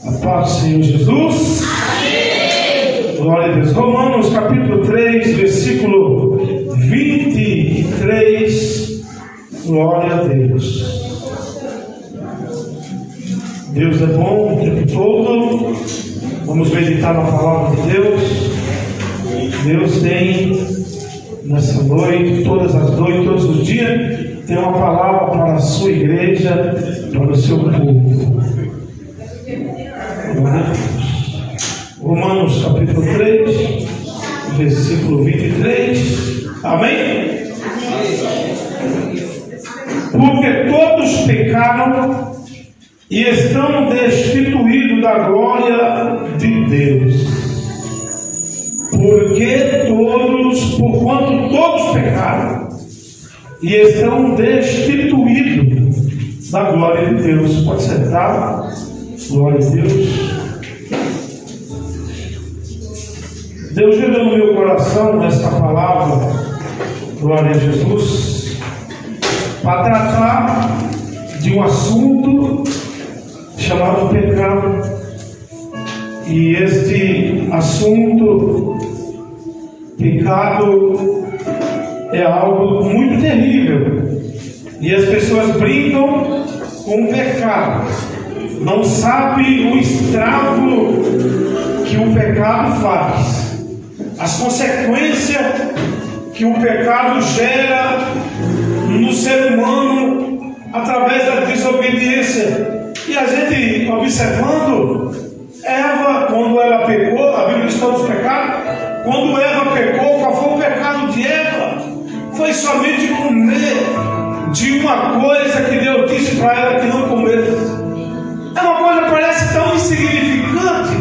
A paz do Senhor Jesus. Amém. Glória a Deus. Romanos capítulo 3, versículo 23. Glória a Deus. Deus é bom o tempo todo. Vamos meditar na palavra de Deus. Deus tem nessa noite, todas as noites, todos os dias, tem uma palavra para a sua igreja, para o seu povo. Romanos capítulo 3, versículo 23. Amém? Porque todos pecaram e estão destituídos da glória de Deus. Porquanto todos pecaram e estão destituídos da glória de Deus. Pode sentar. Glória a Deus. Deus gerou no meu coração esta palavra, glória a Jesus, para tratar de um assunto chamado pecado. E este assunto, pecado, é algo muito terrível. E as pessoas brincam com o pecado. Não sabem o estrago que o pecado faz. As consequências que o pecado gera no ser humano através da desobediência. E a gente observando, Eva, quando ela pecou, a Bíblia diz todos pecaram. Quando Eva pecou, qual foi o pecado de Eva? Foi somente comer de uma coisa que Deus disse para ela que não comesse. É uma coisa que parece tão insignificante.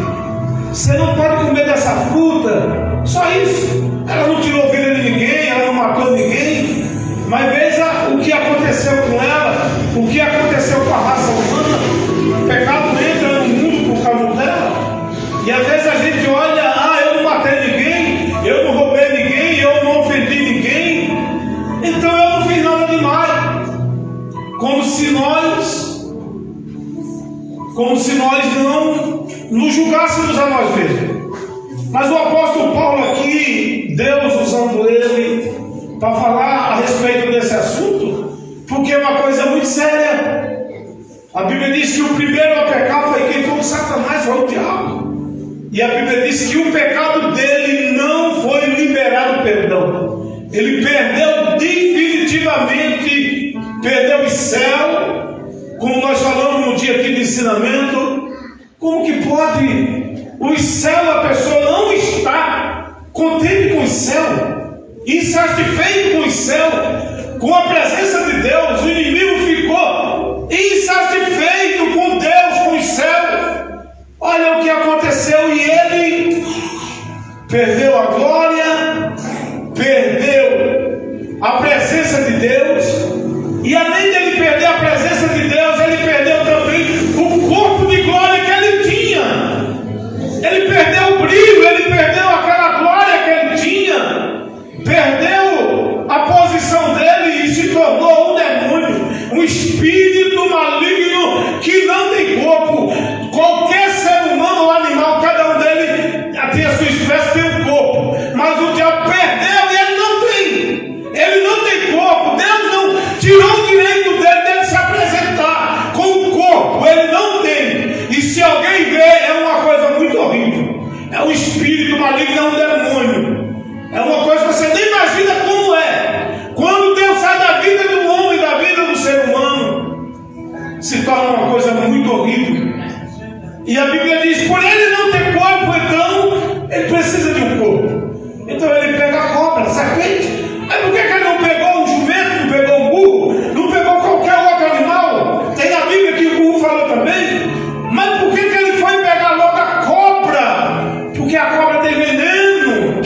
Você não pode comer dessa fruta. Só isso. Ela não tirou vida de ninguém, ela não matou ninguém. Mas veja o que aconteceu com ela, o que aconteceu com a raça humana. O pecado entra no mundo por causa dela. E às vezes a gente olha, eu não matei ninguém, eu não roubei ninguém, eu não ofendi ninguém, então eu não fiz nada demais. Como se nós não nos julgássemos a nós mesmos. Mas o apóstolo Paulo aqui, Deus usando ele para falar a respeito desse assunto, porque é uma coisa muito séria. A Bíblia diz que o primeiro a pecar foi quem? Foi o Satanás, foi o diabo. E a Bíblia diz que o pecado dele não foi liberado perdão. Ele perdeu definitivamente, perdeu o céu. Como nós falamos no dia aqui de ensinamento, como que pode o céu, a pessoa não está contente com o céu, insatisfeito com o céu, com a presença de Deus. O inimigo ficou insatisfeito com Deus, com o céu. Olha o que aconteceu, e ele perdeu a glória, perdeu a presença de Deus, e além de ele perder a presença de Deus, ele perdeu também o corpo de glória que ele tinha. Ele perdeu o brilho, ele perdeu aquela glória que ele tinha, perdeu a posição dele e se tornou um demônio, um espírito maligno que não tem corpo. Qualquer ser humano ou animal, cada um deles tem a sua espécie, tem um corpo, mas o diabo perdeu e ele não tem corpo. Deus não tirou o direito dele se apresentar com o corpo, ele não tem. E se alguém vê, é uma coisa muito horrível. É um espírito maligno, é um demônio. É uma coisa que você nem imagina como é. Quando Deus sai da vida do homem, da vida do ser humano, se torna uma coisa muito horrível. E a Bíblia diz, por ele não ter corpo, então ele precisa de um corpo. Então ele pega a cobra, a serpente. Mas por que ele não pegou um jumento, não pegou um burro, não pegou qualquer outro animal? Tem na Bíblia que o burro falou também. Mas por que ele foi pegar logo a cobra? Porque a cobra tem veneno.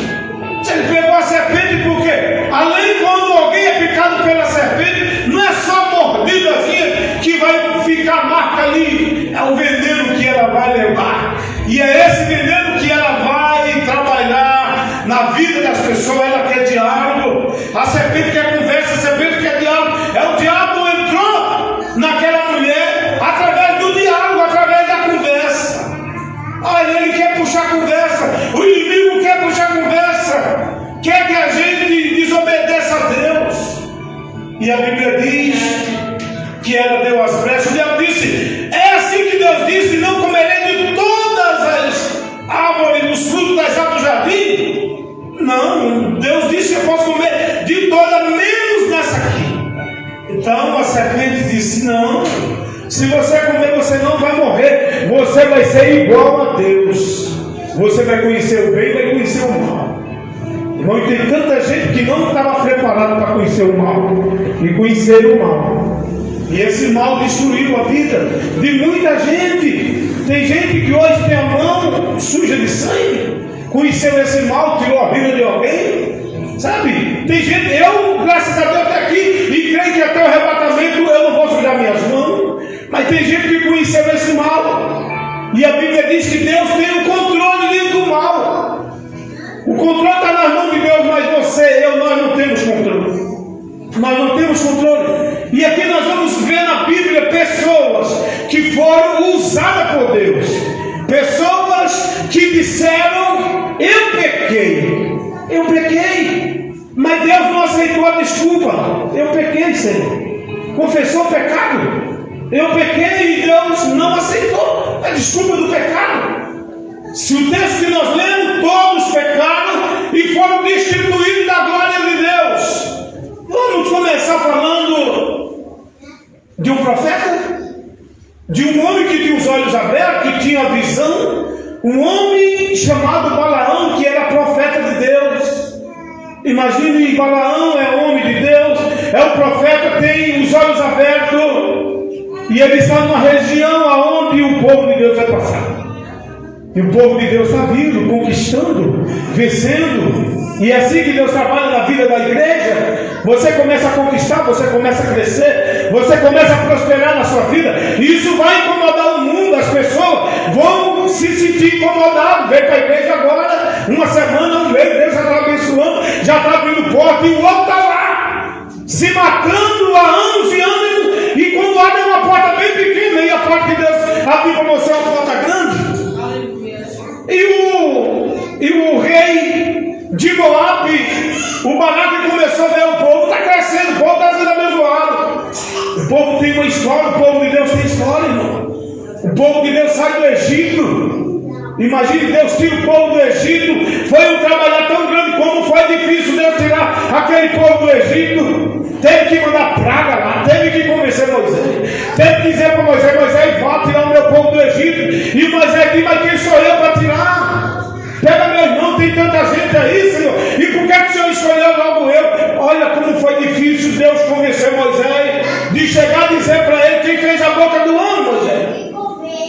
Se ele pegou a serpente, porque além quando alguém é picado pela serpente, não é só mordidazinha que vai ficar a marca ali. É o veneno que ela vai levar. E é esse veneno que ela vai trabalhar na vida das pessoas. Ela quer diálogo. A serpente quer conversa, a serpente quer diálogo. É o diabo entrou naquela mulher através do diálogo, através da conversa. Se você comer, você não vai morrer. Você vai ser igual a Deus. Você vai conhecer o bem e vai conhecer o mal. Irmão, e tem tanta gente que não estava preparada para conhecer o mal e conhecer o mal. E esse mal destruiu a vida de muita gente. Tem gente que hoje tem a mão suja de sangue. Conheceu esse mal, tirou a vida de alguém. Sabe? Tem gente, eu, graças a Deus, estou aqui e creio que até o arrebatamento eu não vou sujar minhas mãos. Mas tem gente que conheceu esse mal. E a Bíblia diz que Deus tem o controle do mal. O controle está nas mãos de Deus, mas você, nós não temos controle. Nós não temos controle. E aqui nós vamos ver na Bíblia pessoas que foram usadas por Deus. Pessoas que disseram: eu pequei. Eu pequei. Mas Deus não aceitou a desculpa. Eu pequei, Senhor. Confessou o pecado. Eu pequei e Deus não aceitou a desculpa do pecado. Se o texto que nós lemos, todos pecaram e foram destituídos da glória de Deus. Vamos começar falando de um profeta, de um homem que tinha os olhos abertos, que tinha visão, um homem chamado Balaão, que era profeta de Deus. Imagine, Balaão é homem de Deus, é o profeta, tem os olhos abertos, e ele está numa região onde o povo de Deus vai passar. E o povo de Deus está vindo, conquistando, vencendo. E é assim que Deus trabalha na vida da igreja. Você começa a conquistar, você começa a crescer, você começa a prosperar na sua vida. E isso vai incomodar o mundo. As pessoas vão se sentir incomodadas. Vem para a igreja agora, uma semana, um mês, Deus já está abençoando, já está abrindo porta, e o outro está lá, se matando há anos e anos. E quando abre uma porta bem pequena, e a porta que Deus abriu para você é uma porta grande. E o rei de Moabe, o Balaque, começou a ver o povo está crescendo, o povo está sendo abençoado. O povo tem uma história, o povo de Deus tem história, irmão. O povo de Deus sai do Egito. Imagine, Deus tira o povo do Egito. Foi um trabalho tão grande como foi difícil Deus tirar aquele povo do Egito. Teve que mandar praga lá, teve que convencer Moisés, teve que dizer para Moisés: Moisés, vá tirar o meu povo do Egito. E Moisés disse: mas quem sou eu para tirar? Pega meu irmão, tem tanta gente aí, Senhor, e por que o Senhor escolheu logo eu? Olha como foi difícil Deus convencer Moisés de chegar e dizer para ele: quem fez a boca do homem, Moisés?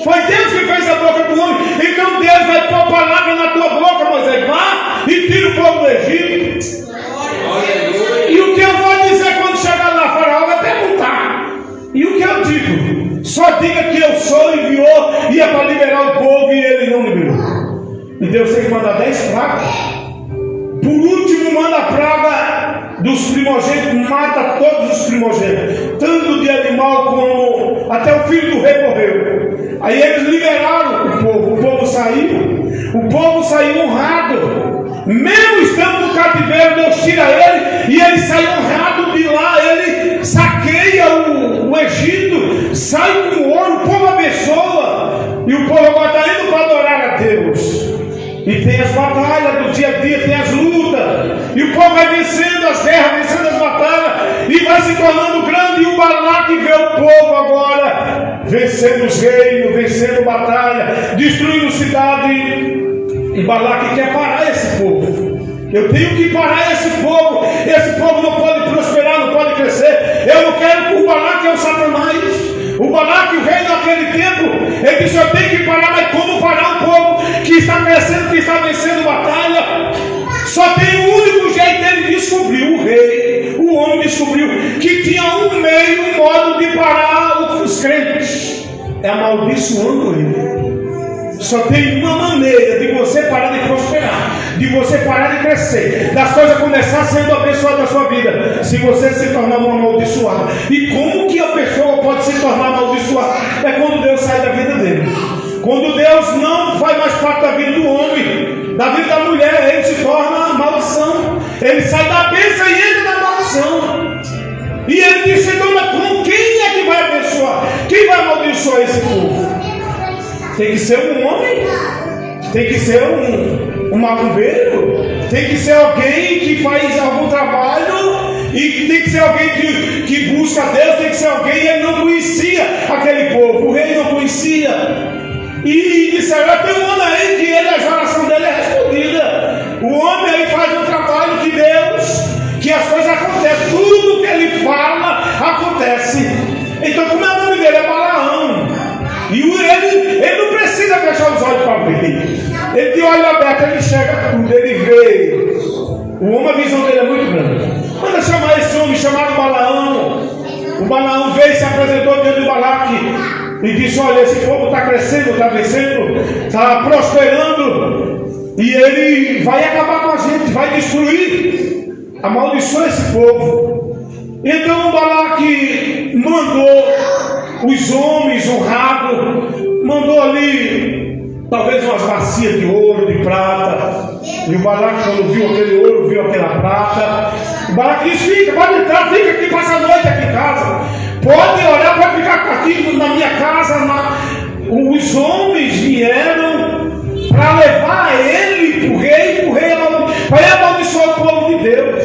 Foi Deus que fez a boca do homem. Então Deus vai pôr palavra na tua boca, Moisés. Vá e tira o povo do Egito. E o que eu vou dizer quando chegar lá? Faraó vai perguntar. E o que eu digo? Só diga que eu sou, enviou, e é para liberar o povo, e ele não liberou. E Deus tem que mandar 10 pragas. Por último, manda a praga dos primogênitos, mata todos os primogênitos, tanto de animal como até o filho do rei morreu. Aí eles liberaram o povo saiu honrado. Mesmo estando no cativeiro, Deus tira ele e ele sai honrado de lá. Ele saqueia o Egito, sai com ouro, o povo abençoa, e o povo agora está indo para adorar a Deus. E tem as batalhas do dia a dia, tem as lutas, e o povo vai vencendo as guerras, vencendo as batalhas, e vai se tornando grande. E o Balaque vê o povo agora vencendo os reinos, vencendo batalha, destruindo cidade. E Balaque quer parar esse povo. Eu tenho que parar esse povo. Esse povo não pode prosperar, não pode crescer. Eu não quero. O Balaque é o Satanás. O Balaque, o rei naquele tempo, ele disse: eu tenho que parar. Mas como parar um povo que está crescendo, que está vencendo batalha? Só tem um único jeito. Ele descobriu, o rei, o homem descobriu que tinha um meio, um modo de parar os crentes: é amaldiçoando ele. Só tem uma maneira de você parar de prosperar, de você parar de crescer, das coisas começar sendo abençoadas na sua vida, se você se tornar um amaldiçoado. E como que a pessoa pode se tornar amaldiçoada? É quando Deus sai da vida dele. Quando Deus não faz mais parte da vida do homem, da vida da mulher, ele se torna maldição. Ele sai da bênção e entra na maldição. E ele disse: então, com quem é que vai abençoar? Quem vai amaldiçoar esse povo? Tem que ser um homem, tem que ser um macumbeiro, tem que ser alguém que faz algum trabalho E tem que ser alguém que busca Deus, tem que ser alguém, e ele não conhecia aquele povo, o rei não conhecia. E disseram, tem um homem aí que a oração dele é respondida. O homem aí faz um trabalho de Deus, que as coisas acontecem, tudo que ele fala acontece. Então, como é o nome dele? É Balaão. E ele não precisa fechar os olhos para ver. Ele tem olho aberto, ele enxerga tudo, ele vê. O homem, a visão dele é muito grande. Manda chamar esse homem chamado Balaão. O Balaão veio e se apresentou diante de Balaque e disse: olha, esse povo está crescendo, está vencendo, está prosperando, e ele vai acabar com a gente, vai destruir, amaldiçoa esse povo. Então o Balaque mandou os homens honrados, mandou ali talvez umas bacias de ouro, de prata. E o Balaque, quando viu aquele ouro, viu aquela prata, o Balaque disse: fica, pode entrar, fica aqui, passa a noite aqui em casa, pode orar, pode ficar aqui na minha casa. Os homens vieram para levar ele para o rei vai amaldiçoar o povo de Deus.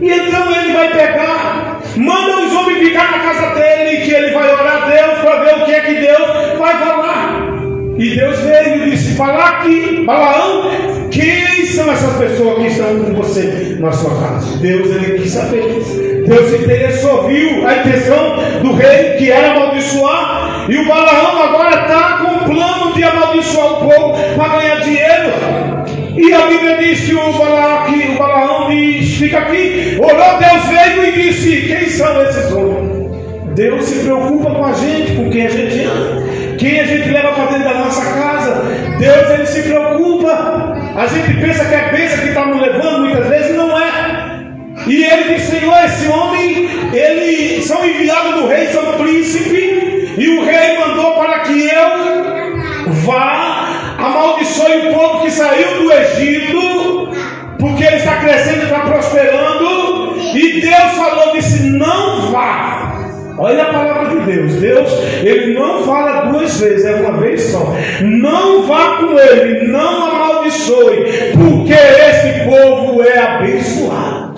E então ele vai pegar, manda os homens ficar na casa dele, que ele vai orar a Deus para ver o que é que Deus vai falar. E Deus veio e disse: Balaão, quem são essas pessoas que estão com você na sua casa? Deus, ele quis saber. Deus se interessou, viu a intenção do rei, que era amaldiçoar. E o Balaão agora está com o plano de amaldiçoar o povo para ganhar dinheiro. E a Bíblia diz que o Balaão diz: fica aqui. Orou, Deus veio e disse: quem são esses homens? Deus se preocupa com a gente, com quem a gente ama, quem a gente leva para dentro da nossa casa. Deus, ele se preocupa. A gente pensa que é bênção que está nos levando, muitas vezes não é. E ele disse: Senhor, esse homem, eles são enviados do rei, são príncipe, e o rei mandou para que eu vá, amaldiçoe o povo que saiu do Egito, porque ele está crescendo, está prosperando. E Deus falou, disse: não vá. Olha a palavra de Deus. Deus, ele não fala duas vezes, é uma vez só. Não vá com ele, não amaldiçoe, porque esse povo é abençoado.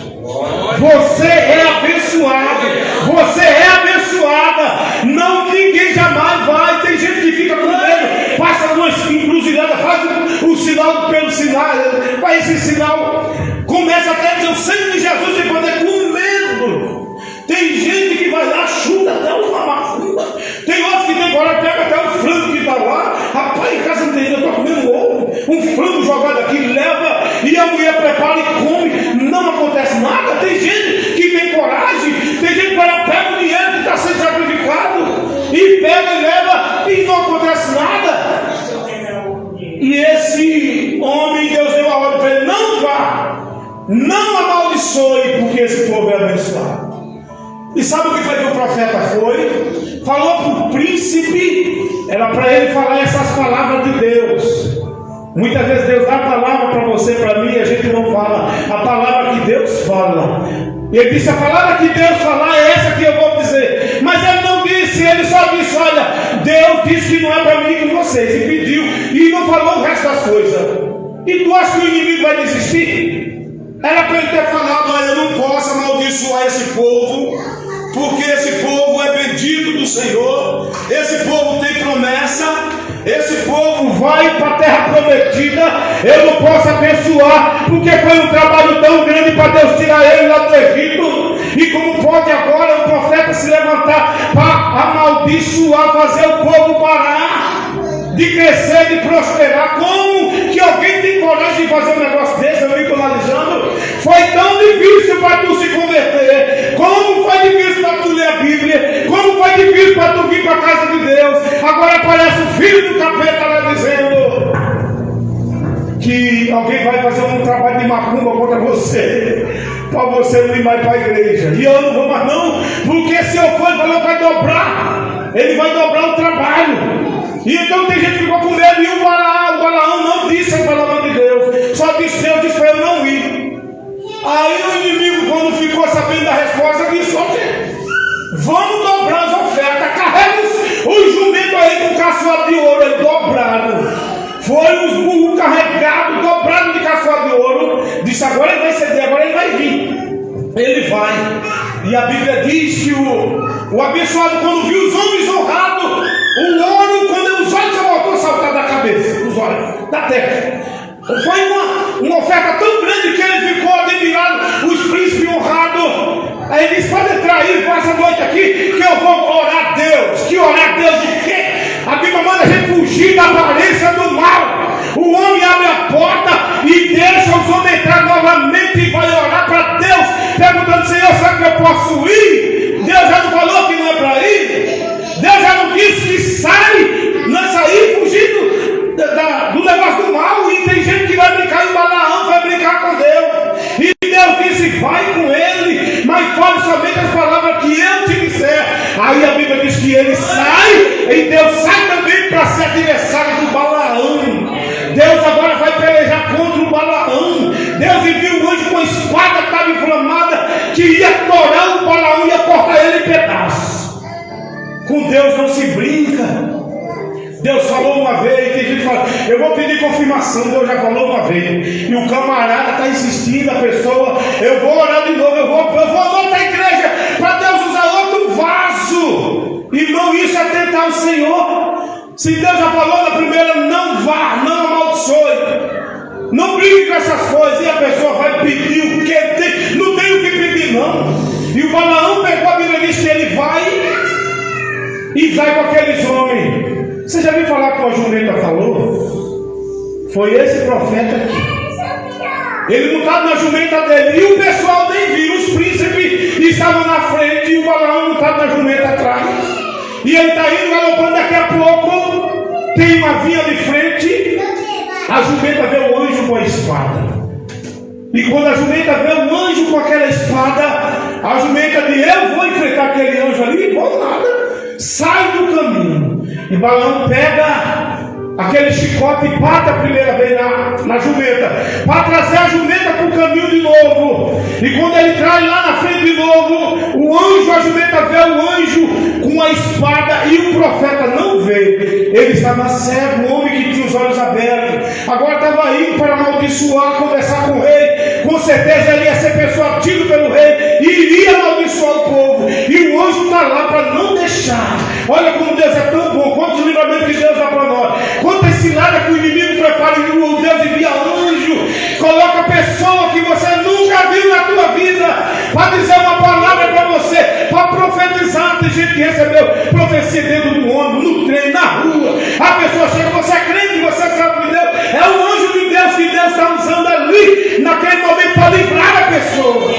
Você é abençoado. Você é abençoada. Não, ninguém jamais vai. Tem gente que fica com medo, passa numa encruzilhada, faz o sinal pelo sinal, faz esse sinal, começa até a dizer: o sangue de Jesus tem poder, com medo. Tem gente que vai lá, chuta até uma macumba. Tem outros que tem coragem, pega até o frango que está lá. Rapaz, em casa não tem, eu estou comendo ovo, um frango jogado aqui, leva, e a mulher prepara e come, não acontece nada. Tem gente que tem coragem, tem gente que pega o dinheiro que está sendo sacrificado e pega e leva e não acontece nada. E esse homem, Deus deu a ordem para ele: não vá, não amaldiçoe, porque esse povo é abençoado. E sabe o que foi que o profeta foi? Falou para o príncipe, era para ele falar essas palavras de Deus. Muitas vezes Deus dá a palavra para você, para mim, e a gente não fala a palavra que Deus fala. E ele disse: a palavra que Deus falar é essa que eu vou dizer. Mas ele não disse, ele só disse: olha, Deus disse que não é para mim com vocês, e pediu, e não falou o resto das coisas. E tu acha que o inimigo vai desistir? Era para ele ter falado: olha, eu não posso amaldiçoar esse povo, porque esse povo é bendito do Senhor, esse povo tem promessa, esse povo vai para a terra prometida. Eu não posso abençoar, porque foi um trabalho tão grande para Deus tirar ele lá do Egito. E como pode agora o profeta se levantar para amaldiçoar, fazer o povo parar de crescer, de prosperar? Como que alguém tem coragem de fazer um negócio desse? Eu fico analisando. Foi tão difícil para tu se converter, como foi difícil para tu ler a Bíblia, como foi difícil para tu vir para a casa de Deus. Agora aparece o filho do capeta lá dizendo que alguém vai fazer um trabalho de macumba contra você, para você não ir mais para a igreja. E eu não vou mais não, porque se eu for, ele falou que vai dobrar, ele vai dobrar o trabalho. E então tem gente que ficou com medo. E o Balaão não disse a palavra de Deus, só disse: Deus disse para eu não ir. Aí o inimigo, quando ficou sabendo da resposta, disse: vamos dobrar as ofertas, carrega os jumentos aí com caçoado de ouro. Eles dobraram, foi os burros carregados, dobrados de caçoado de ouro. Disse: agora ele vai ceder, agora ele vai vir. ele vai. E a Bíblia diz que o abençoado, quando viu os homens honrados, o ouro, quando os olhos voltou a saltar da cabeça, os olhos da terra. Foi uma oferta tão grande que ele ficou admirado, os príncipes honrados. Aí ele disse: pode entrar aí, passa a noite aqui, que eu vou orar a Deus. Que orar a Deus de quê? A Bíblia manda a gente fugir da aparência do mal. O homem abre a porta e deixa os homens entrar novamente e vai orar para Deus, perguntando: Senhor, será que eu posso ir? Deus já não falou que não é para ir? Deus já não disse que sai, não é sair fugindo do negócio do mal. E tem gente que vai brincar em Balaão, vai brincar com Deus. E Deus disse: vai com ele, mas fale somente as palavras que eu te disser. Aí a Bíblia diz que ele sai, e Deus sai também para ser adversário do Balaão. Deus agora vai pelejar contra o Balaão. Deus enviou um anjo com a espada que estava inflamada, que ia torar o Balaão, ia cortar ele em pedaços. Com Deus não se brinca. Deus falou uma vez, tem gente que fala: eu vou pedir confirmação. Deus já falou uma vez, e o camarada está insistindo, a pessoa: eu vou orar de novo, eu vou a outra igreja para Deus usar outro vaso. Irmão, isso é tentar o Senhor. Se Deus já falou na primeira: não vá, não amaldiçoe, não brinque com essas coisas, e a pessoa vai pedir o que? Não tem o que pedir, não. E o Balaão pegou, a Bíblia diz que ele vai com aqueles homens. Você já viu falar que o jumenta falou? Foi esse profeta aqui. Ele não estava na jumenta dele, e o pessoal nem viu. Os príncipes estavam na frente, e o Balaão não estava na jumenta atrás. E ele está indo galopando. Daqui a pouco tem uma vinha de frente. A jumenta vê o anjo com a espada. E quando a jumenta vê o anjo com aquela espada, a jumenta diz: eu vou enfrentar aquele anjo ali, vou nada. Sai do caminho. E Balaão pega aquele chicote e bate a primeira vez na jumenta, para trazer a jumenta para o caminho de novo. E quando ele traz lá na frente de novo, o anjo, a jumenta vê o anjo com a espada, e o profeta não vê. Ele estava cego, o homem que tinha os olhos abertos. Agora estava indo para amaldiçoar, conversar com o rei. Com certeza ele ia ser persuadido pelo rei e iria amaldiçoar o povo. E o anjo está lá para não deixar. Olha como Deus é tão bom. Quantos livramentos que Deus dá para nós. Quantas ciladas que o inimigo prepara. E o Deus envia anjo. Coloca a pessoa que você nunca viu na tua vida para dizer uma palavra para você, para profetizar. Tem gente que recebeu profecia dentro do ônibus, no trem, na rua. A pessoa chega: você é crente, você sabe de Deus. É o anjo de Deus que Deus está usando ali, naquele momento, para livrar a pessoa.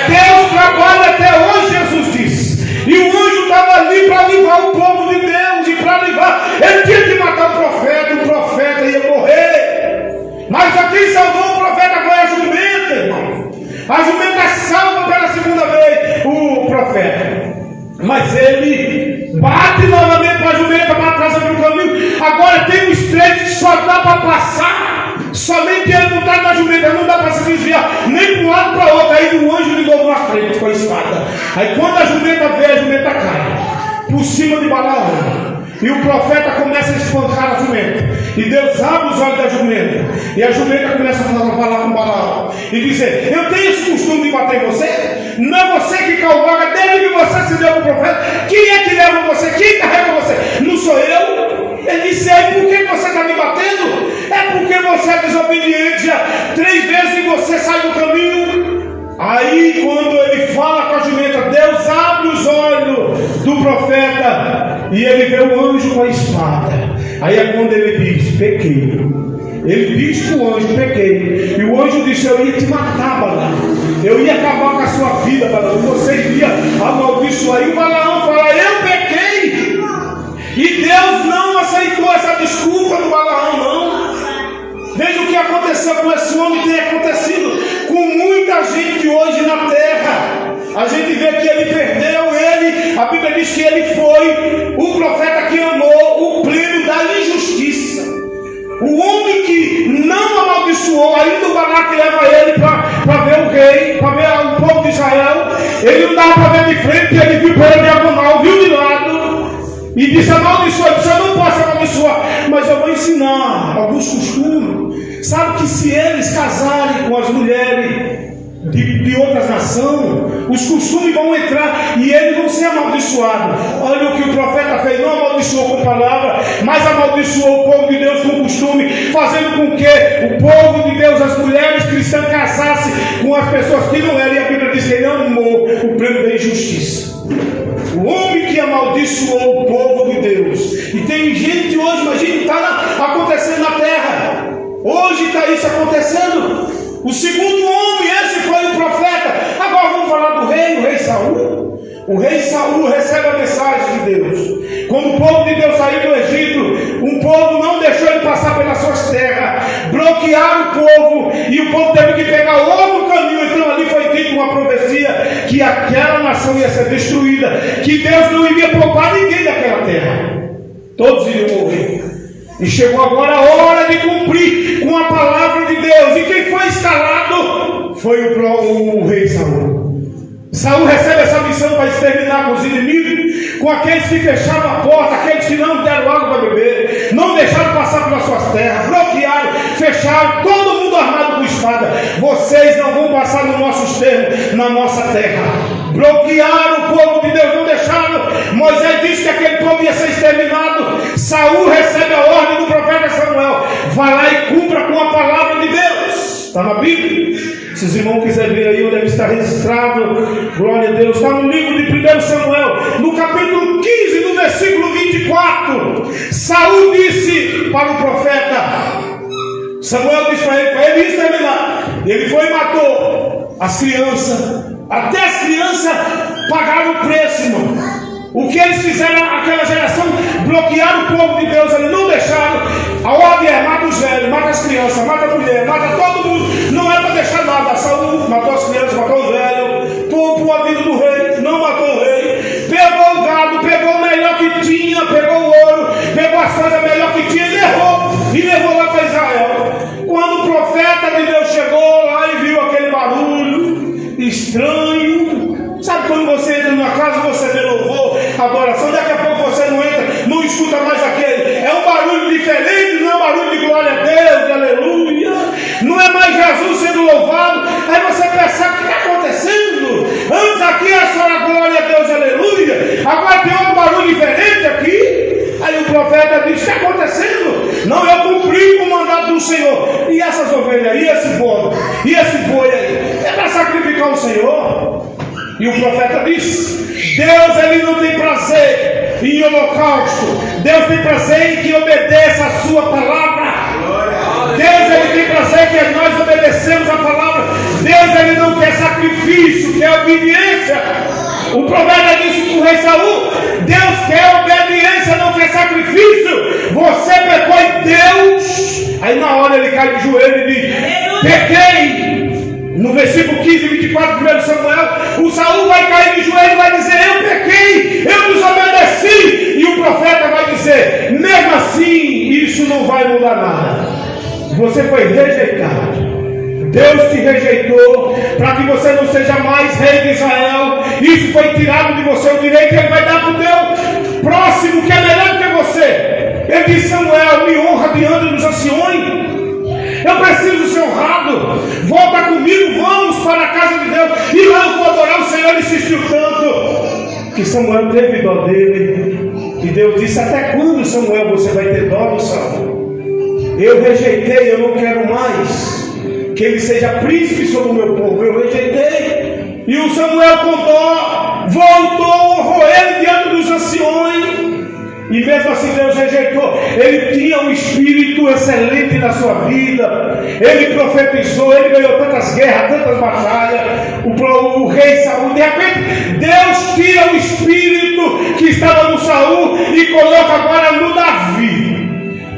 Deus trabalha até hoje, Jesus disse. E o anjo estava ali para livrar o povo de Deus. E para livrar, ele tinha que matar o profeta ia morrer. Mas aqui salvou o profeta foi a jumenta, irmão. A jumenta salva pela segunda vez o profeta. Mas ele bate novamente para a jumenta, para trás do caminho. Agora tem um estreito que só dá para passar. Somente ele não está na jumenta, não dá para se desviar nem para um lado para o outro. Aí o anjo ligou na frente com a espada. Aí quando a jumenta vê, a jumenta cai por cima de Balaão. E o profeta começa a espancar a jumenta. E Deus abre os olhos da jumenta. E a jumenta começa a falar com Balaão e dizer: eu tenho esse costume de bater em você? Não é você que cavalga, desde que você se deu para o profeta. Quem é que leva você? Quem carrega você? Não sou eu. Ele disse: aí por que você está me batendo? É porque você é desobediente. 3 vezes e você sai do caminho. Aí quando ele fala com a jumenta, Deus abre os olhos do profeta e ele vê o anjo com a espada. Aí é quando ele diz: pequei. Ele diz para o anjo: pequei. E o anjo disse: eu ia te matar, Balaão. Eu ia acabar com a sua vida, Balaão. Você iria amaldiçoar. E o Balaão fala: eu pequei. E Deus não aceitou essa desculpa do Balaão, não. Veja o que aconteceu com esse homem, tem acontecido com muita gente hoje na terra. A gente vê que ele perdeu, a Bíblia diz que ele foi o profeta que amou o pleno da injustiça. O homem que não amaldiçoou, ainda o Balaque leva ele para ver o rei, para ver o povo de Israel. Ele não dava para ver de frente, ele viu pela diagonal, viu de lado. E disse: amaldiçoa. Ele disse: eu não posso amaldiçoar, mas eu vou ensinar alguns costumes. Sabe que se eles casarem com as mulheres de outras nações, os costumes vão entrar e eles vão ser amaldiçoados. Olha o que o profeta fez, não amaldiçoou com palavra, mas amaldiçoou o povo de Deus com costume, fazendo com que o povo de Deus, as mulheres cristãs, casassem com as pessoas que não eram, e a Bíblia diz que ele amou o prêmio da injustiça. O homem que amaldiçoou o povo de Deus. E tem gente hoje, imagina, está acontecendo na terra. Hoje está isso acontecendo. O segundo homem, esse foi o profeta. Agora vamos falar do rei, o rei Saul. O rei Saul recebe a mensagem de Deus. Quando o povo de Deus saiu do Egito, um povo não deixou ele passar pelas suas terras, bloquearam o povo, e o povo teve que pegar outro caminho. Então ali foi dito uma profecia que aquela nação ia ser destruída, que Deus não iria poupar ninguém daquela terra, todos iriam morrer. E chegou agora a hora de cumprir com a palavra de Deus. E quem foi escalado foi o rei Saul. Saul recebe essa missão para exterminar com os inimigos, com aqueles que fecharam a porta, aqueles que não deram água para beber, não deixaram passar pelas suas terras, bloquearam, fecharam, todo mundo armado com espada. Vocês não vão passar nos nossos termos, na nossa terra. Bloquearam o povo de Deus, não deixaram. Moisés disse que aquele povo ia ser exterminado. Saul recebe a ordem do profeta Samuel: vai lá e cumpra com a palavra de Deus. Está na Bíblia. Se os irmãos quiserem ver aí, deve estar registrado. Glória a Deus. Está no livro de 1 Samuel, no capítulo 15, no versículo 24. Saul disse para o profeta, Samuel disse para ele exterminar. Ele foi e matou as crianças. Até as crianças pagaram o preço, irmão. O que eles fizeram naquela geração? Bloquearam o povo de Deus, eles não deixaram. A ordem é: mata os velhos, mata as crianças, mata a mulher, mata todo mundo. Não é para deixar nada. Saúl matou as crianças, matou os velhos, poupou a vida do rei, não matou o rei. Pegou o gado, pegou o melhor que tinha, pegou o ouro, pegou as coisas melhor que tinha e levou lá para Israel. Quando o profeta de Deus chegou lá e viu aquele barulho estranho, sabe quando você entra numa casa, você vê louvor, adoração, daqui a pouco você não entra, não escuta mais aquele, é um barulho diferente, não é um barulho de glória a Deus, de aleluia, não é mais Jesus sendo louvado. Aí você percebe o que está acontecendo. Antes aqui era só a glória a Deus, aleluia, agora tem outro barulho diferente aqui. Aí o profeta diz: o que está acontecendo? Não, eu cumpri com o mandato do Senhor. E essas ovelhas, e esse bode, e esse boi aí, é para sacrificar o Senhor? E o profeta disse: Deus, ele não tem prazer em holocausto. Deus tem prazer em que obedeça a sua palavra. Deus, ele tem prazer que nós obedecemos a palavra. Deus, ele não quer sacrifício, quer obediência. O profeta disse para o rei Saul: Deus quer obediência, não quer sacrifício. Você pecou em Deus. Aí na hora ele cai de joelho e diz: pequei. No versículo 15 e 24 de 1 Samuel, o Saul vai cair de joelho e vai dizer: eu pequei, eu desobedeci. E o profeta vai dizer: mesmo assim, isso não vai mudar nada. Você foi rejeitado. Deus te rejeitou para que você não seja mais rei de Israel. Isso foi tirado de você, o direito que ele vai dar para o teu próximo, que é melhor que você. Ele disse: Samuel, me honra diante dos anciões. Eu preciso ser honrado. Volta comigo, vamos para a casa de Deus. E lá eu vou adorar o Senhor. Ele insistiu tanto que Samuel teve dó dele. E Deus disse: até quando, Samuel, você vai ter dó do Saul? Eu rejeitei, eu não quero mais que ele seja príncipe sobre o meu povo. Eu rejeitei. E o Samuel, com dó, voltou, honrou ele diante dos anciões. E mesmo assim Deus rejeitou. Ele tinha um espírito excelente na sua vida. Ele profetizou, ele ganhou tantas guerras, tantas batalhas. O rei Saul, de repente, Deus tira o espírito que estava no Saul e coloca agora no Davi.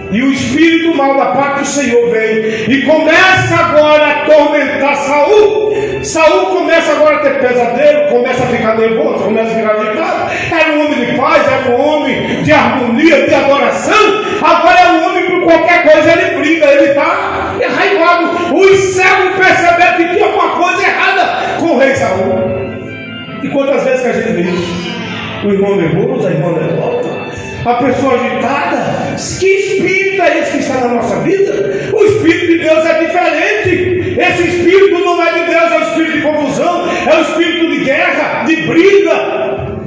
E o espírito mal da parte do Senhor vem e começa agora a atormentar Saul. Saul começa agora a ter pesadelo, começa a ficar nervoso, começa a ficar agitado. Era um homem de paz, era um homem de harmonia, de adoração. Agora é um homem que por qualquer coisa ele briga, ele está enraivado. Os céus perceberam que tinha alguma coisa errada com o rei Saul. E quantas vezes que a gente vê o irmão nervoso, a irmã nervosa, a pessoa agitada? Que espírito é esse que está na nossa vida? O Espírito de Deus é diferente. Esse Espírito não é de Deus, é o Espírito de guerra, de briga,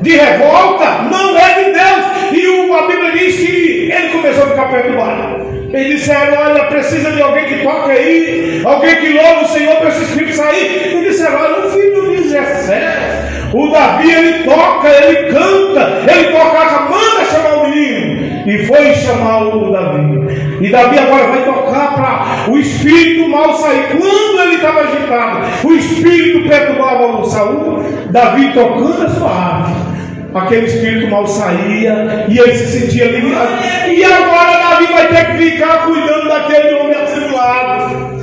de revolta, não é de Deus. E a Bíblia diz que ele começou a ficar perturbado. Eles disseram: olha, precisa de alguém que toque aí, alguém que louve o Senhor para esse espírito sair. Eles disseram: olha, o filho de Jessé, o Davi, ele toca, ele canta, ele toca, manda chamar o menino. E foi chamar o Davi. E Davi agora vai tocar para o espírito mal sair. Quando ele estava agitado, o espírito perturbava o Saul. Davi tocando a sua harpa, aquele espírito mal saía e ele se sentia aliviado. E agora Davi vai ter que ficar cuidando daquele homem atribulado.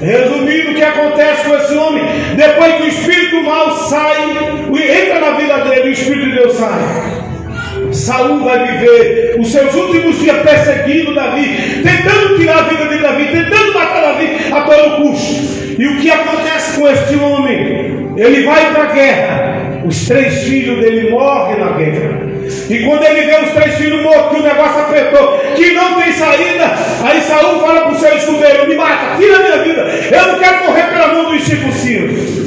Resumindo, o que acontece com esse homem? Depois que o espírito mal sai, entra na vida dele, o espírito de Deus sai. Saul vai viver os seus últimos dias perseguindo Davi, tentando tirar a vida de Davi, tentando matar Davi a todo custo. E o que acontece com este homem? Ele vai para a guerra. Os 3 filhos dele morrem na guerra. E quando ele vê os 3 filhos mortos, que o negócio apertou, que não tem saída, aí Saul fala para o seu escudeiro: me mata, tira a minha vida, eu não quero morrer pela mão dos circuncisos.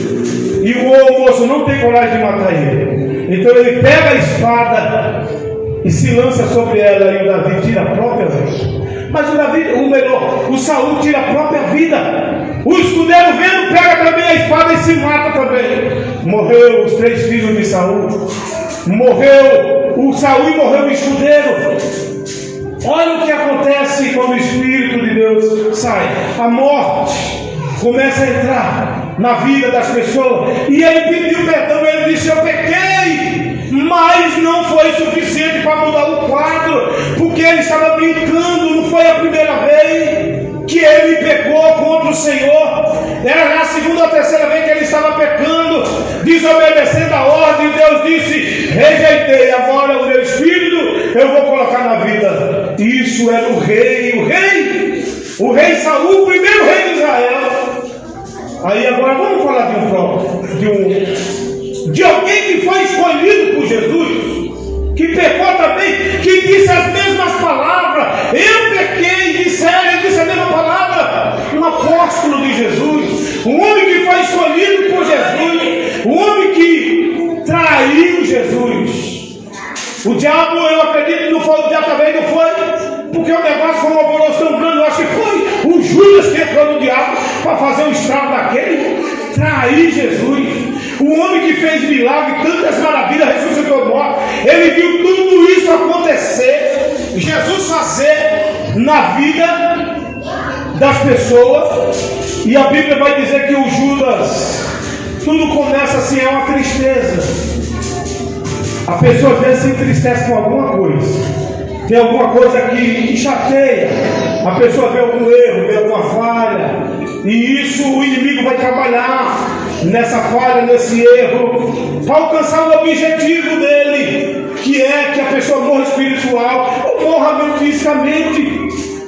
E o moço não tem coragem de matar ele. Então ele pega a espada e se lança sobre ela, e o Davi tira a própria vida. Mas o Saul tira a própria vida. O escudeiro vendo, pega também a espada e se mata também. Morreu os 3 filhos de Saul. Morreu o Saul e morreu o escudeiro. Olha o que acontece quando o Espírito de Deus sai. A morte começa a entrar na vida das pessoas. E ele pediu perdão. Ele disse: eu pequei, mas não foi suficiente para mudar o quadro, porque ele estava brincando. Não foi a primeira vez que ele pecou contra o Senhor. Era a segunda ou terceira vez que ele estava pecando, desobedecendo a ordem. Deus disse: rejeitei, agora o meu espírito eu vou colocar na vida. Isso era o rei Saul, o primeiro rei de Israel. Aí agora vamos falar de alguém que foi escolhido por Jesus, que pecou também, que disse as mesmas palavras. Eu pequei, ele disse a mesma palavra. Um apóstolo de Jesus, um homem que foi escolhido por Jesus, um homem que traiu Jesus. O diabo, eu acredito que não foi o diabo também, não foi, porque o negócio foi um alvoroço tão grande. Eu acho que foi o Judas que entrou no diabo para fazer um estrago daquele, trair Jesus. O homem que fez milagre, tantas maravilhas, ressuscitou morto. Ele viu tudo isso acontecer, Jesus fazer na vida das pessoas. E a Bíblia vai dizer que o Judas, tudo começa assim, é uma tristeza. A pessoa às vezes se entristece com alguma coisa, tem alguma coisa que chateia, a pessoa vê algum erro, vê alguma falha, e isso o inimigo vai trabalhar nessa falha, nesse erro, para alcançar o objetivo dele, que é que a pessoa morra espiritual ou morra mesmo fisicamente.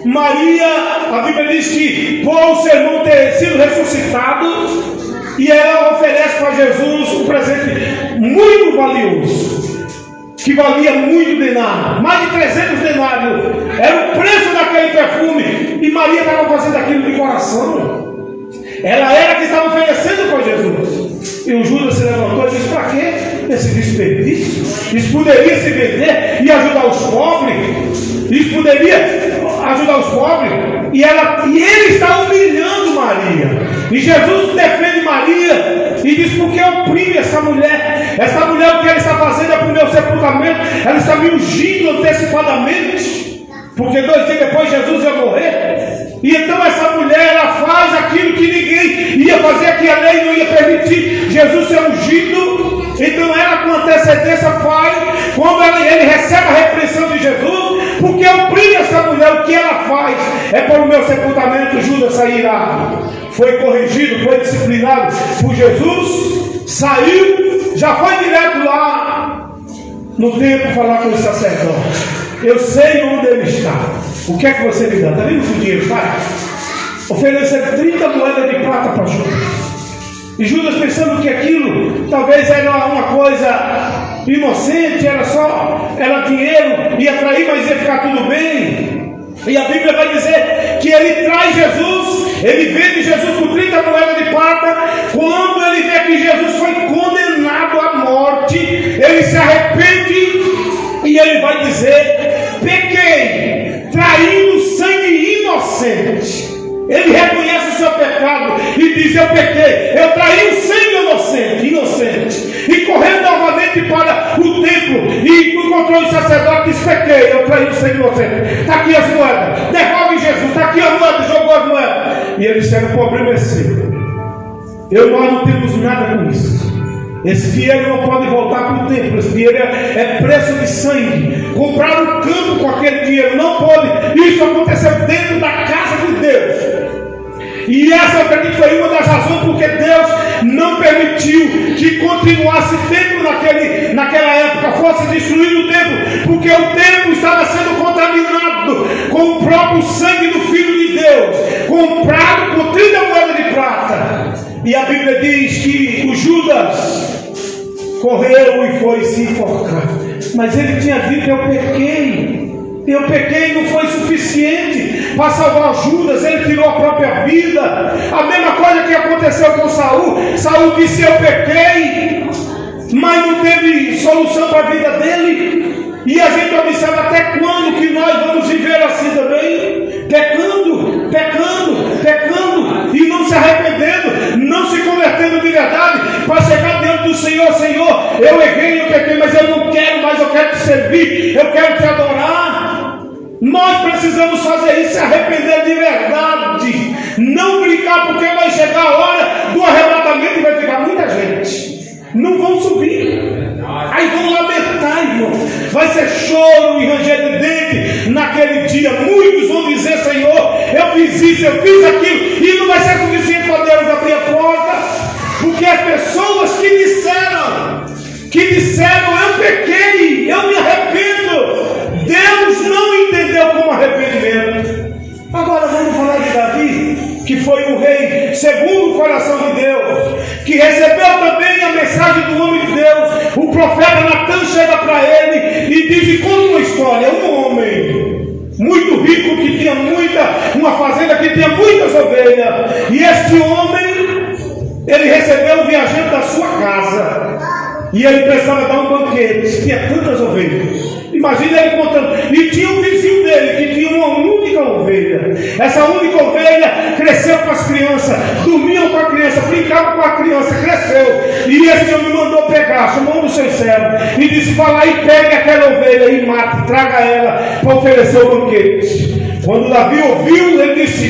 Maria, a Bíblia diz que por o seu irmão ter sido ressuscitado, e ela oferece para Jesus um presente muito valioso, que valia muito denário, mais de 300 denários, era o preço daquele perfume, e Maria estava fazendo aquilo de coração. Ela era que estava oferecendo para Jesus. E o Judas se levantou e disse: para quê esse desperdício? Isso poderia se vender e ajudar os pobres. Isso poderia ajudar os pobres. E ele está humilhando Maria. E Jesus defende Maria e diz: por que oprime essa mulher? Essa mulher, o que ela está fazendo é para o meu sepultamento. Ela está me ungindo antecipadamente, porque 2 dias depois Jesus ia morrer. E então essa mulher, ela faz aquilo que ninguém ia fazer, que a lei não ia permitir Jesus ser ungido. Então ela, com antecedência, faz. Quando ele recebe a repreensão de Jesus, porque oprime essa mulher, o que ela faz é para o meu sepultamento. Judas sairá. Foi corrigido, foi disciplinado por Jesus, saiu, já foi direto lá no templo falar com o sacerdote. Eu sei onde ele está. O que é que você me dá? Está vendo o dinheiro, pai? Oferecer 30 moedas de prata para Judas. E Judas, pensando que aquilo talvez era uma coisa inocente, era dinheiro, ia trair, mas ia ficar tudo bem. E a Bíblia vai dizer que ele traz Jesus, ele vende Jesus por 30 moedas de prata, quando ele vê que Jesus foi condenado se arrepende e ele vai dizer: pequei, traindo sangue inocente. Ele reconhece o seu pecado e diz: eu pequei, eu traí o sangue inocente. E correndo novamente para o templo e encontrou o sacerdote e disse: pequei, eu traí o sangue inocente. Está aqui as moedas, devolve Jesus, está aqui as moedas, jogou as moedas. E ele disse: o problema é seu, nós não temos nada com isso. Esse dinheiro não pode voltar para o templo. Esse dinheiro é preço de sangue. Comprar um campo com aquele dinheiro não pode. Isso aconteceu dentro da casa de Deus. E essa, eu acredito, foi uma das razões porque Deus não permitiu que continuasse templo naquela época, fosse destruído o templo, porque o templo estava sendo contaminado com o próprio sangue do Filho de Deus, comprado por 30 moedas de prata. E a Bíblia diz que o Judas correu e foi se enforcar. Mas ele tinha dito: eu pequei, não foi suficiente para salvar Judas, ele tirou a própria vida. A mesma coisa que aconteceu com Saul. Saul disse: eu pequei, mas não teve solução para a vida dele. E a gente observa até quando que nós vamos viver assim também, pecando, e não se arrependendo, não se convertendo de verdade, para chegar diante do Senhor: Senhor, eu errei, eu pequei, mas eu não quero mais, eu quero te servir, eu quero te adorar. Nós precisamos fazer isso, se arrepender de verdade, não brincar, porque vai chegar a hora do arrebatamento e vai ficar muita gente, não vão subir. Aí vão lamentar, irmão. Vai ser choro e ranger de dente naquele dia. Muitos vão dizer: Senhor, eu fiz isso, eu fiz aquilo, e não vai ser suficiente para Deus abrir a porta, porque as pessoas que disseram eu pequei, eu me arrependo, Deus não entendeu como arrependimento. Agora vamos falar de Davi, que foi um rei segundo o coração de Deus, que recebeu também a mensagem do homem de Deus. O profeta Natan chega para ele e diz, e conta uma história: um homem muito rico que tinha uma fazenda que tinha muitas ovelhas, e este homem, ele recebeu um viajante da sua casa, e ele precisava dar um banquete, tinha tantas ovelhas. Imagina ele contando. E tinha um vizinho dele que tinha uma única ovelha. Essa única ovelha cresceu com as crianças, dormiam com a criança, brincavam com a criança, cresceu. E esse homem mandou pegar, chamou um dos seus servos e disse: vá lá e pegue aquela ovelha e mate, traga ela para oferecer o banquete. Quando Davi ouviu, ele disse,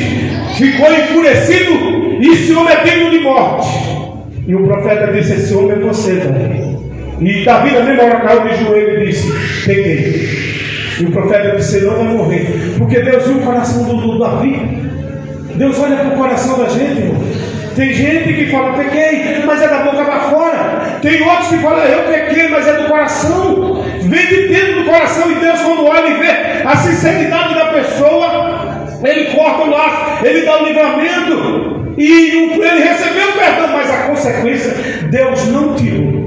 ficou enfurecido: esse homem é digno de morte. E o profeta disse: esse homem é você, Davi. E Davi na mesma hora caiu de joelho e disse: peguei. E o profeta disse: não vai morrer, porque Deus viu o coração do Davi. Deus olha para o coração da gente, irmão. Tem gente que fala pequei, mas é da boca para fora. Tem outros que falam eu pequei, mas é do coração. Vem de dentro do coração. E Deus, quando olha e vê a sinceridade da pessoa, ele corta o laço, ele dá o livramento, e ele recebeu o perdão, mas a consequência Deus não tirou.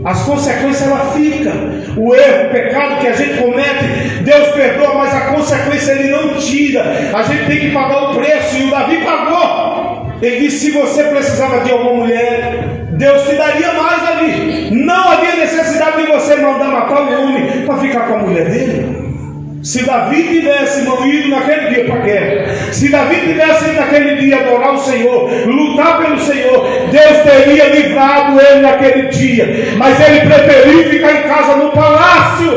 As consequências ela fica. O erro, o pecado que a gente comete, Deus perdoa, mas a consequência Ele não tira. A gente tem que pagar o preço, e o Davi pagou. Ele disse: se você precisava de alguma mulher, Deus te daria mais, Davi. Não havia necessidade de você mandar matar o homem para ficar com a mulher dele. Se Davi tivesse ido naquele dia para a guerra, se Davi tivesse ido naquele dia adorar o Senhor, lutar pelo Senhor, Deus teria livrado ele naquele dia. Mas ele preferiu ficar em casa no palácio.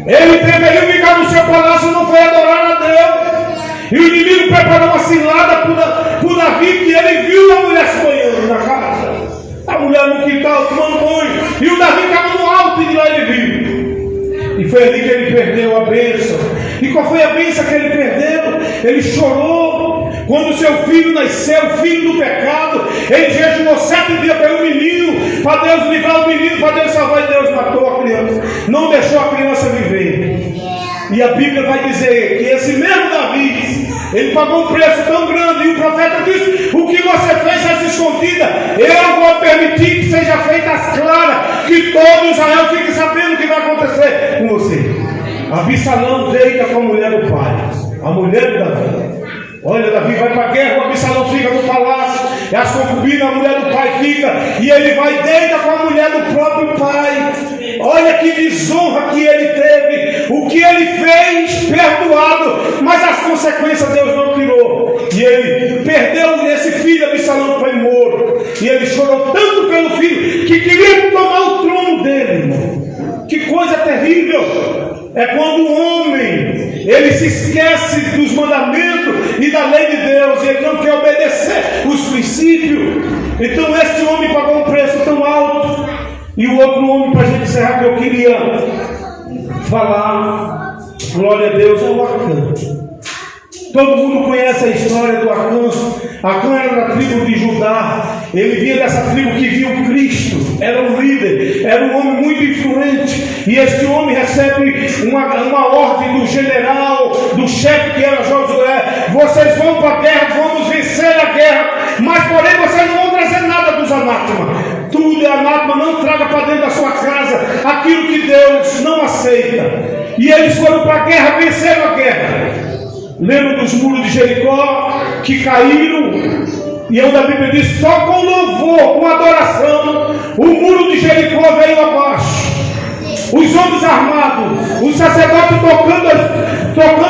Ele preferiu ficar no seu palácio, não foi adorar a Deus. E o inimigo preparou uma cilada para o Davi, que ele viu a mulher se banhando na casa, a mulher no quintal tomando banho, e o Davi estava no alto, e de lá ele viu. E foi ali que ele perdeu a bênção. E qual foi a bênção que ele perdeu? Ele chorou quando seu filho nasceu, filho do pecado. Ele jejuou 7 dias pelo menino, para Deus livrar o menino, para Deus salvar, e Deus matou a criança, não deixou a criança viver. E a Bíblia vai dizer que esse mesmo Davi, ele pagou um preço tão grande, e o profeta disse: o que você fez às escondidas, eu vou permitir que seja feita às claras, que todo Israel fique sabendo o que vai acontecer com você. Absalão deita com a mulher do pai, a mulher de Davi. Olha, Davi vai para a guerra, o Absalão fica no palácio, e as concubinas, a mulher do pai fica, e ele vai deita com a mulher do próprio pai. olha que desonra que ele teve, o que ele fez, perdoado, mas as consequências Deus não tirou. E ele perdeu esse filho, Absalão foi morto. E ele chorou tanto pelo filho que queria tomar o trono dele, irmão. Que coisa terrível! É quando o homem, ele se esquece dos mandamentos e da lei de Deus, e ele não quer obedecer os princípios. Então este homem pagou um preço tão alto. E o outro homem, para a gente encerrar, que eu queria falar, glória a Deus, é o Acã. Todo mundo conhece a história do Acã. Acã era da tribo de Judá. Ele vinha dessa tribo que viu Cristo. Era um líder, era um homem muito influente. E este homem recebe uma ordem do general, do chefe que era Josué: vocês vão para a guerra, vamos vencer a guerra, mas porém vocês não vão trazer nada dos anátemas. Tudo é anátema, não traga para dentro da sua casa aquilo que Deus não aceita. E eles foram para a guerra, venceram a guerra. Lembra dos muros de Jericó que caíram? E onde a Bíblia diz: só com louvor, com adoração, o muro de Jericó veio abaixo. Os homens armados, os sacerdotes tocando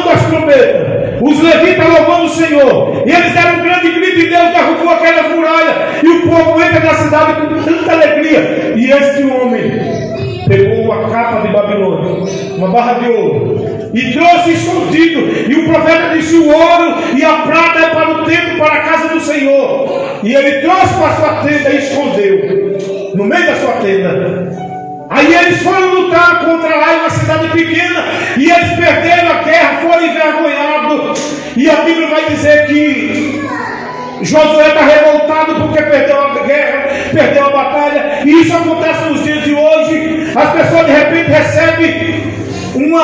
as trombetas, os levitas louvando o Senhor. E eles deram um grande grito e Deus derrubou aquela muralha. E o povo entra na cidade com tanta alegria. E este homem pegou uma capa de Babilônia, uma barra de ouro, e trouxe escondido. E o profeta disse: o ouro e a prata é para o templo, para a casa do Senhor. E ele trouxe para a sua tenda e escondeu no meio da sua tenda. Aí eles foram lutar contra Ai, uma cidade pequena, e eles perderam a guerra, foram envergonhados. E a Bíblia vai dizer que Josué está revoltado porque perdeu a guerra, perdeu a batalha. E isso acontece nos dias de hoje. As pessoas de repente recebem um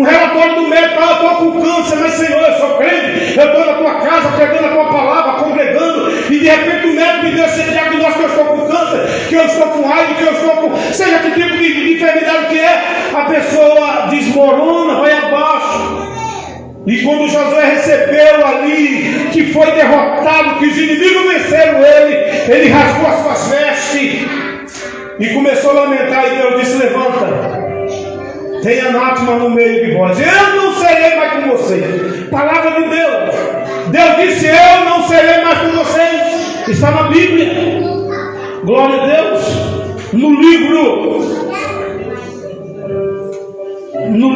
relatório do médico: eu estou com câncer, mas Senhor, eu sou crente, eu estou na tua casa pregando a tua palavra, congregando, e de repente o médico me deu esse diagnóstico: que eu estou com câncer, que eu estou com AIDS, que eu estou com seja que tipo de enfermidade que é. A pessoa desmorona, vai abaixo. E quando Josué recebeu ali que foi derrotado, que os inimigos venceram ele rasgou as suas vestes e começou a lamentar. E Deus disse: levanta, tem anátema no meio de vós, eu não serei mais com vocês. Palavra de Deus. Deus disse: eu não serei mais com vocês. Está na Bíblia. Glória a Deus. No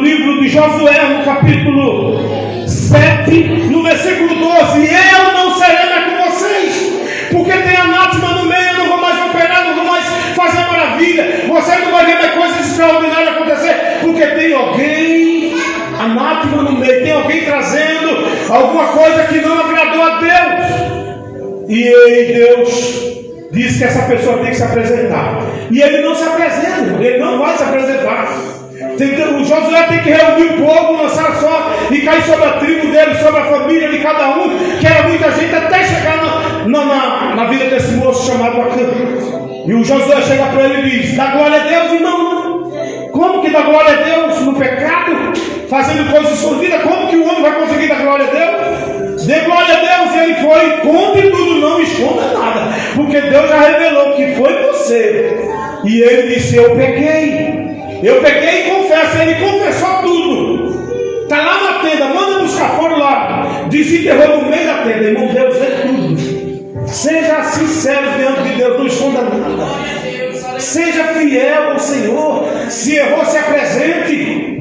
livro de Josué, no capítulo 7, no versículo 12: eu não serei mais com vocês, porque tem anátema no meio, eu não vou mais operar, não vou mais fazer maravilha, vocês não vão ver mais coisas extraordinárias acontecer, porque tem alguém anátema no meio, tem alguém trazendo alguma coisa que não agradou a Deus. E Deus diz que essa pessoa tem que se apresentar, e ele não se apresenta, ele não vai se apresentar. O Josué tem que reunir o povo, lançar só e cair sobre a tribo dele, sobre a família de cada um, que era muita gente, até chegar na vida desse moço chamado Acã. E o Josué chega para ele e diz: dá glória a Deus, irmão. Como que dá glória a Deus no pecado, fazendo coisas escondidas? Como que o homem vai conseguir dar glória a Deus? Dê glória a Deus. E ele foi: conte tudo, não esconda nada, porque Deus já revelou que foi você. E ele disse: eu pequei e confesso. Ele confessou tudo. Está lá na tenda, manda buscar, foram lá, desenterrou no meio da tenda. Irmão, Deus vê tudo. Seja sincero diante de Deus, não esconda nada. Seja fiel ao Senhor. Se errou, se apresente.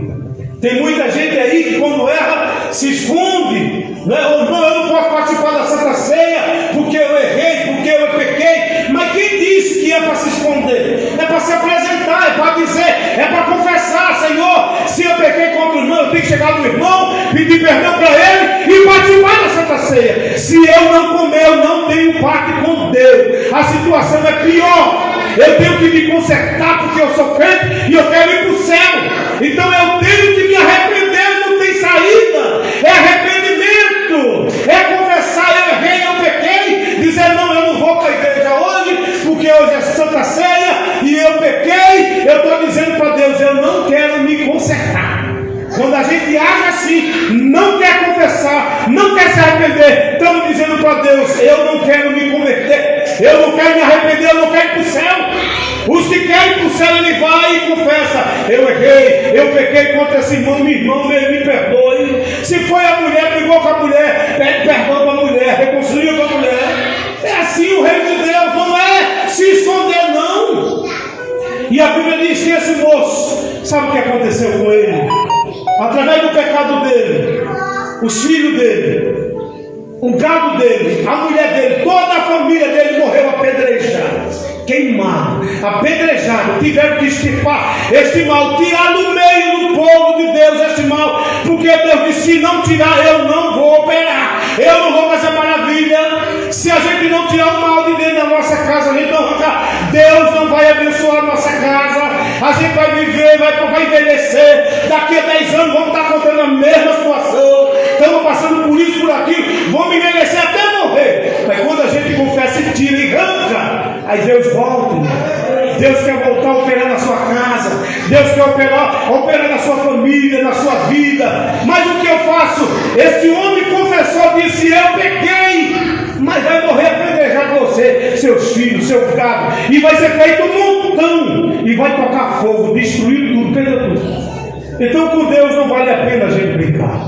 Tem muita gente aí que quando erra se esconde, né? Ou não, eu não posso participar da Santa Ceia porque eu errei, porque eu pequei. Mas quem disse que é para se esconder? É para se apresentar, é para dizer, é para confessar: Senhor, se eu pequei contra o irmão, eu tenho que chegar no irmão, pedir perdão para ele e participar da Santa Ceia. Se eu não comer, eu não tenho parte com Deus. A situação é pior. Eu tenho que me consertar porque eu sou crente e eu quero ir para o céu. Então eu tenho que me arrepender, não tem saída. É arrependimento, é confessar: eu errei, eu pequei, dizer: não, eu não vou para a igreja hoje, porque hoje é Santa Ceia e eu pequei. Eu estou dizendo para Deus: eu não quero me consertar. Quando a gente age assim, não quer confessar, não quer se arrepender, estamos dizendo para Deus: eu não quero me converter, Eu não quero me arrepender, eu não quero ir para o céu. Os que querem ir para o céu, ele vai e confessa: eu errei, eu pequei contra esse irmão, meu irmão, me perdoe. Se foi a mulher, brigou com a mulher, pede perdão para a mulher, reconcilia com a mulher. É assim o reino de Deus, não é se esconder, não. E a Bíblia diz que esse moço, sabe o que aconteceu com ele? Através do pecado dele, os filhos dele, o gado dele, a mulher dele, toda a família dele morreu apedrejada, queimado, apedrejado. Tiveram que extirpar este mal, tirar do meio do povo de Deus este mal, porque Deus disse: se não tirar, eu não vou operar, eu não vou fazer maravilha. Se a gente não tirar o mal de dentro da nossa casa, a gente não arrancar, Deus não vai abençoar a nossa casa. A gente vai viver, vai envelhecer. Daqui a 10 anos vamos estar contando a mesma situação. Estamos passando por isso, por aquilo. Vamos envelhecer até morrer. Mas quando a gente confessa e tira e arranca, aí Deus volta. Deus quer voltar a operar na sua casa. Deus quer operar na sua família, na sua vida. Mas o que eu faço? Esse homem confessou, disse: eu pequei. Mas vai morrer apedrejado você, seus filhos, seu gado, e vai ser feito um montão, e vai tocar fogo, destruir tudo, perder tudo. Então com Deus não vale a pena a gente brincar.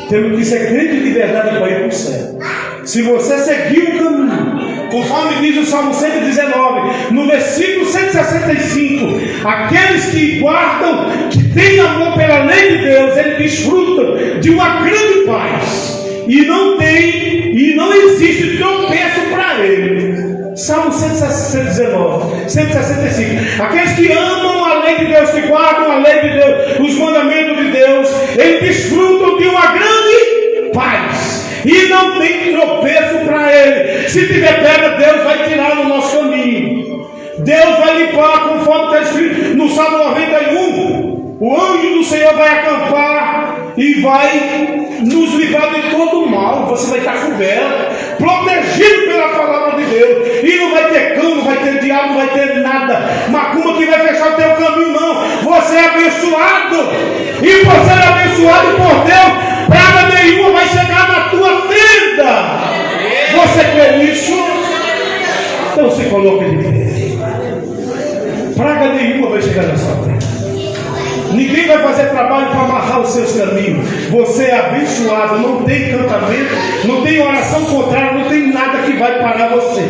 Temos que ser crente de verdade para ir para o céu. Se você seguir o caminho, conforme diz o Salmo 119, no versículo 165, aqueles que guardam, que têm amor pela lei de Deus, eles desfrutam de uma grande paz. E não existe tropeço para ele. Salmo 119, 165. Aqueles que amam a lei de Deus, que guardam a lei de Deus, os mandamentos de Deus, eles desfrutam de uma grande paz. E não tem tropeço para ele. Se tiver pedra, Deus vai tirar no nosso caminho. Deus vai limpar, conforme está escrito no Salmo 91. O anjo do Senhor vai acampar e vai nos livrar de todo o mal. Você vai estar coberto, protegido pela palavra de Deus. E não vai ter cão, não vai ter diabo, não vai ter nada, macumba que vai fechar o teu caminho, não. Você é abençoado. E por ser abençoado por Deus, praga nenhuma vai chegar na tua tenda. Você crê nisso? Então se coloque de pé. Praga nenhuma vai chegar na sua tenda. Ninguém vai fazer trabalho para amarrar os seus caminhos. Você é abençoado. Não tem encantamento, não tem oração contrária, não tem nada que vai parar você.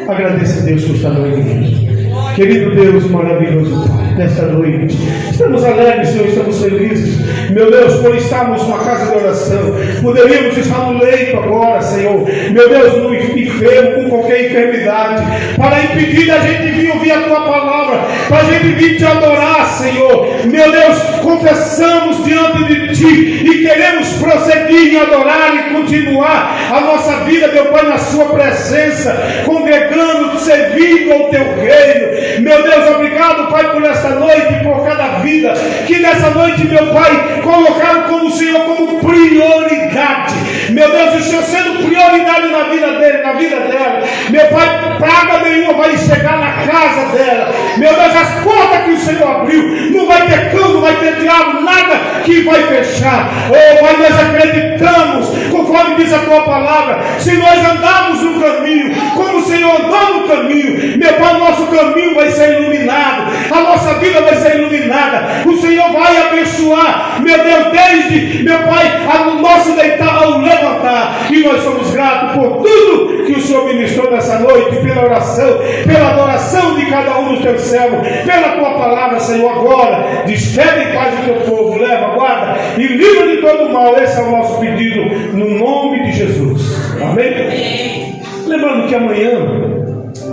Agradeça a Deus por estar no igreja. Querido Deus maravilhoso Pai, nesta noite estamos alegres, Senhor, estamos felizes, meu Deus, por estarmos numa casa de oração. Poderíamos estar no leito agora, Senhor, meu Deus, no enfermo, com qualquer enfermidade, para impedir a gente vir ouvir a Tua palavra, para a gente vir Te adorar, Senhor. Meu Deus, confessamos diante de Ti e queremos prosseguir em adorar e continuar a nossa vida, meu Pai, na Sua presença, congregando, servindo ao Teu reino. Meu Deus, obrigado, Pai, por esta noite e por cada vida que nessa noite, meu Pai, colocaram como o Senhor como prioridade. Meu Deus, o Senhor sendo prioridade na vida dele, na vida dela. Meu Pai, praga nenhuma vai chegar na casa dela. Meu Deus, as portas que o Senhor abriu, não vai ter cão, não vai ter diabo, nada que vai fechar. Oh, Pai, nós acreditamos, conforme diz a Tua palavra, se nós andarmos no caminho, como o Senhor andou no caminho, meu Pai, nosso caminho vai ser iluminado, a nossa vida vai ser iluminada, o Senhor vai abençoar, meu Deus, desde, meu Pai, ao nosso deitar, ao levantar, e nós somos gratos por tudo que o Senhor ministrou nessa noite, pela oração, pela adoração de cada um dos teus servos, pela Tua palavra, Senhor. Agora, despede em paz o Teu povo, leva, guarda e livra de todo o mal. Esse é o nosso pedido, no nome de Jesus. Amém? Lembrando que amanhã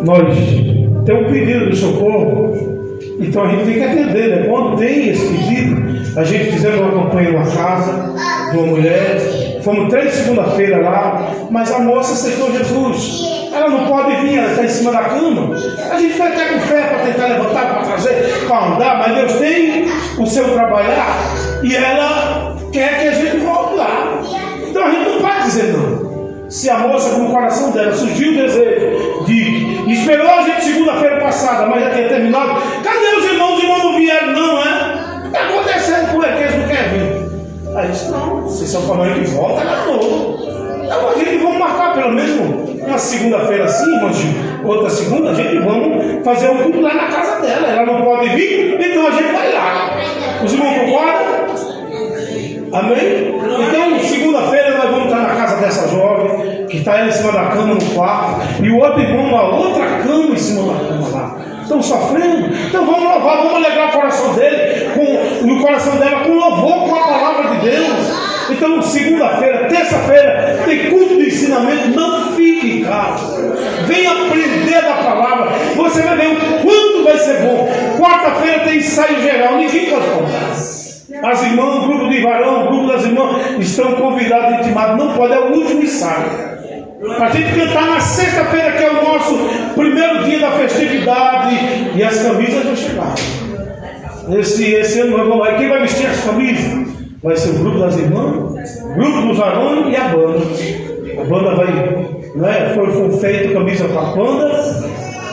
nós tem um pedido de socorro, então a gente tem que atender, né? Quando tem esse pedido, a gente fizemos uma campanha numa casa de uma mulher, fomos 3 segunda-feira lá, mas a moça aceitou Jesus. Ela não pode vir, ela está em cima da cama. A gente vai até com fé para tentar levantar, para fazer, para andar, mas Deus tem o seu trabalhar e ela quer que a gente volte lá. Então a gente não pode dizer não. Se a moça, com o coração dela, surgiu o desejo de esperou a gente segunda-feira passada, mas já tinha terminado. Cadê os irmãos? Os irmãos não vieram, não, é? O que está acontecendo com eles? Que eles não querem vir. Aí disse: não, vocês são falando que volta, ela não. Então a gente vamos marcar pelo menos uma segunda-feira assim, outra segunda, a gente vamos fazer um culto lá na casa dela. Ela não pode vir, então a gente vai lá. Os irmãos concordam? Amém? Então, segunda-feira nós vamos estar na casa dessa jovem, que está em cima da cama no quarto, e o outro irmão na outra cama em cima da cama lá. Estão sofrendo? Então vamos louvar, vamos alegrar o coração dele, no coração dela, com louvor, com a palavra de Deus. Então, segunda-feira, terça-feira, tem culto de ensinamento. Não fique em casa, venha aprender da palavra. Você vai ver o quanto vai ser bom. Quarta-feira tem ensaio geral, ninguém pode faltar. As irmãs, o grupo de varão, o grupo das irmãs estão convidados e intimados. Não pode, é o último ensaio. Para a gente cantar na sexta-feira, que é o nosso primeiro dia da festividade, e as camisas vão chegar. Esse ano vamos lá. E quem vai vestir as camisas? Vai ser o grupo das irmãs, o grupo dos varões e a banda. A banda vai, né? Foi feito camisa para a banda.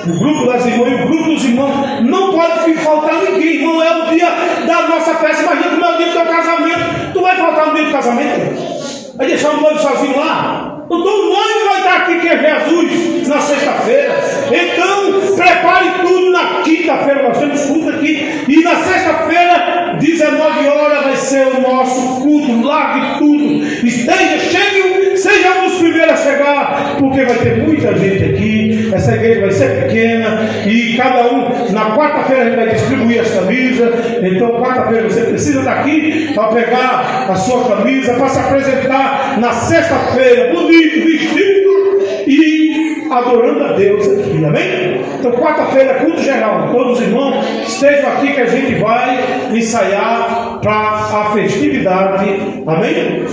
O grupo das irmãs e o grupo dos irmãos. Não pode faltar ninguém, irmão. É o dia da nossa festa. Imagina como é o dia do teu casamento. Tu vai faltar no dia do casamento? Vai deixar o noivo sozinho lá? Então o noivo vai estar aqui, que é Jesus, na sexta-feira. Então prepare tudo. Na quinta-feira nós temos culto aqui. E na sexta-feira, 19 horas, vai ser o nosso culto. Largue tudo. Chegue, seja um dos primeiros a chegar, porque vai ter muita gente aqui. Essa igreja vai ser pequena. E cada um, na quarta-feira, a gente vai distribuir as camisas. Então, quarta-feira, você precisa estar aqui para pegar a sua camisa, para se apresentar na sexta-feira, bonito, vestido e adorando a Deus aqui, amém? Então, quarta-feira, culto geral. Todos os irmãos estejam aqui, que a gente vai ensaiar para a festividade, amém?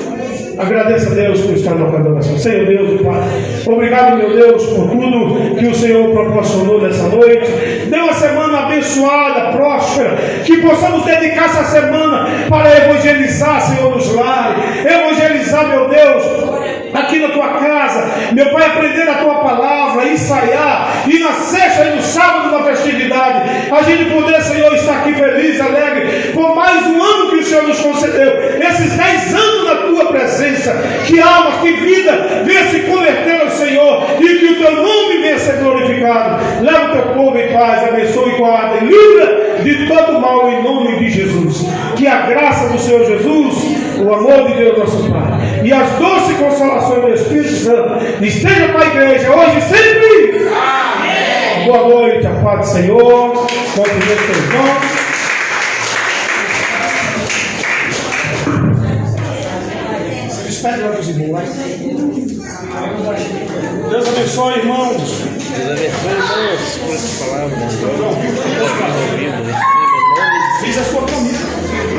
Agradeça a Deus por estar na adoração. Senhor Deus, Pai, obrigado, meu Deus, por tudo que o Senhor proporcionou nessa noite. Dê uma semana abençoada, próspera, que possamos dedicar essa semana para evangelizar, Senhor, nos lares, evangelizar, meu Deus, aqui na tua casa, meu Pai, aprender a tua palavra, ensaiar, e na sexta e no sábado da festividade, a gente poder, Senhor, estar aqui feliz, alegre, por mais um ano que o Senhor nos concedeu, esses 10 anos na tua presença, que almas, que vida venha se converter ao Senhor, e que o teu nome venha ser glorificado. Leva o teu povo em paz, abençoe e guarda, e livra de todo mal em nome de Jesus. Que a graça do Senhor Jesus, o amor de Deus nosso Pai, e as doces consolações do Espírito Santo esteja com a igreja hoje e sempre. Amém. Boa noite, a paz do Senhor. Continue com os irmãos. Deus abençoe, irmãos. Deus abençoe, irmãos. Com essa palavra, Fiz a sua